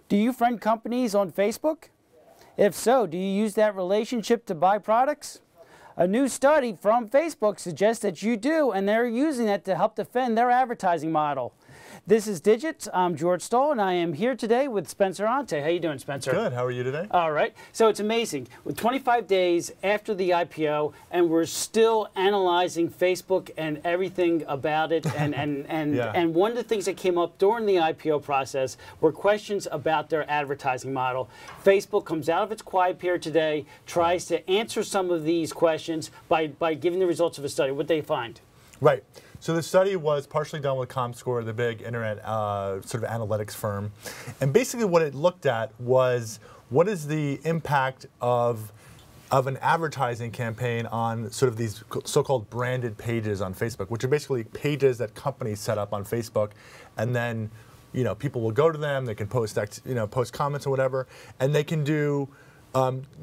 Do you friend companies on Facebook? If so, do you use that relationship to buy products? A new study from Facebook suggests that you do, and they're using that to help defend their advertising model. This is Digits. I'm George Stoll, and I am here today with Spencer Ante. How you doing, Spencer? Good. How are you today? All right. So it's amazing. We're 25 days after the IPO, and we're still analyzing Facebook and everything about it. And Yeah. and one of the things that came up during the IPO process were questions about their advertising model. Facebook comes out of its quiet period today, tries to answer some of these questions by giving the results of a study. What they find? Right. So the study was partially done with Comscore, the big internet sort of analytics firm. And basically what it looked at was what is the impact of an advertising campaign on sort of these so-called branded pages on Facebook, which are basically pages that companies set up on Facebook, and then people will go to them, they can post post comments or whatever, and they can do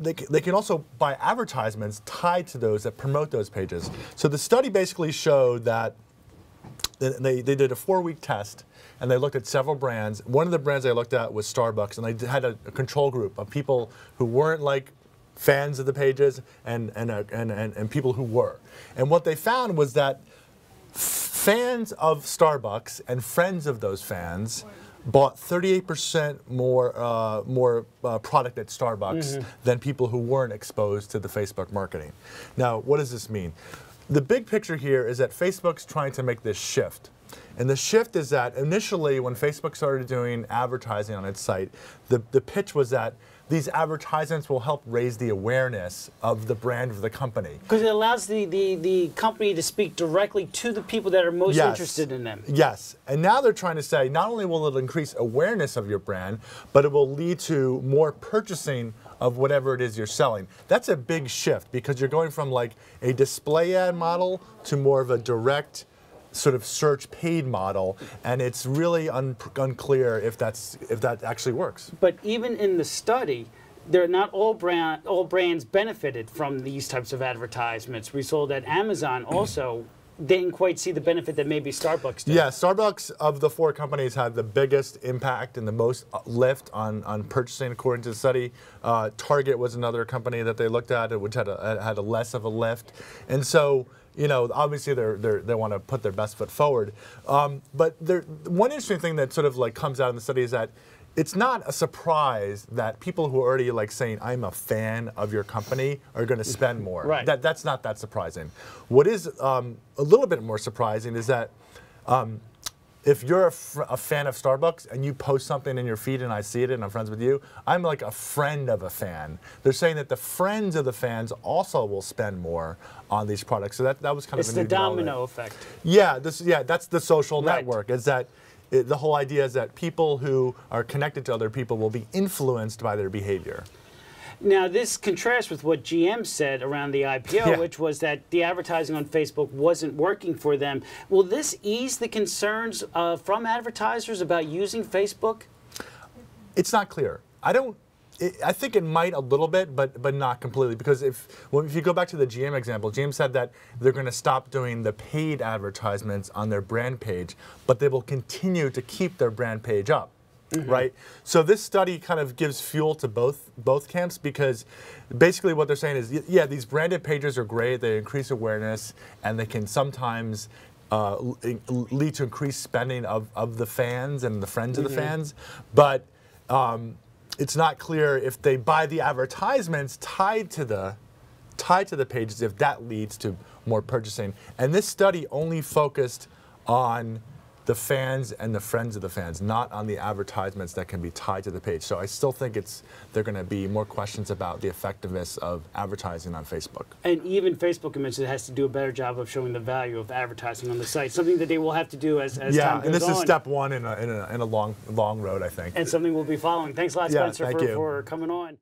they can also buy advertisements tied to those that promote those pages. So the study basically showed that they did a 4-week test, and they looked at several brands. One of the brands they looked at was Starbucks, and they had a control group of people who weren't like fans of the pages and people who were. And what they found was that fans of Starbucks and friends of those fans bought 38% more product at Starbucks than people who weren't exposed to the Facebook marketing. Now, what does this mean? The big picture here is that Facebook's trying to make this shift. And the shift is that initially when Facebook started doing advertising on its site, the pitch was that these advertisements will help raise the awareness of the brand of the company. Because it allows the company to speak directly to the people that are most interested in them. Yes. And now they're trying to say not only will it increase awareness of your brand, but it will lead to more purchasing of whatever it is you're selling. That's a big shift because you're going from like a display ad model to more of a direct sort of search paid model, and it's really unclear if that actually works. But even in the study, they're not all brands benefited from these types of advertisements. We saw that Amazon also didn't quite see the benefit that maybe Starbucks did. Yeah, Starbucks of the 4 companies had the biggest impact and the most lift on purchasing according to the study. Target was another company that they looked at which had a less of a lift. And so, obviously they want to put their best foot forward. But one interesting thing that sort of like comes out in the study is that it's not a surprise that people who are already like saying, I'm a fan of your company, are going to spend more. Right. That's not that surprising. What is a little bit more surprising is that if you're a fan of Starbucks and you post something in your feed and I see it and I'm friends with you, I'm like a friend of a fan. They're saying that the friends of the fans also will spend more on these products. So that was kind of a new development. It's the domino effect. Yeah, that's the social network. Is that the whole idea is that people who are connected to other people will be influenced by their behavior. Now, this contrasts with what GM said around the IPO, which was that the advertising on Facebook wasn't working for them. Will this ease the concerns from advertisers about using Facebook? It's not clear. I think it might a little bit, but not completely. Because if you go back to the GM example, GM said that they're going to stop doing the paid advertisements on their brand page, but they will continue to keep their brand page up. Right? So this study kind of gives fuel to both camps, because basically what they're saying is, yeah, these branded pages are great, they increase awareness, and they can sometimes lead to increased spending of the fans and the friends of the fans, but it's not clear if they buy the advertisements tied to the pages, if that leads to more purchasing. And this study only focused on the fans and the friends of the fans, not on the advertisements that can be tied to the page. So I still think there are going to be more questions about the effectiveness of advertising on Facebook. And even Facebook mentioned it has to do a better job of showing the value of advertising on the site, something that they will have to do as time goes on. Yeah, and this is step one in a long road, I think. And something we'll be following. Thanks a lot, Spencer, for coming on.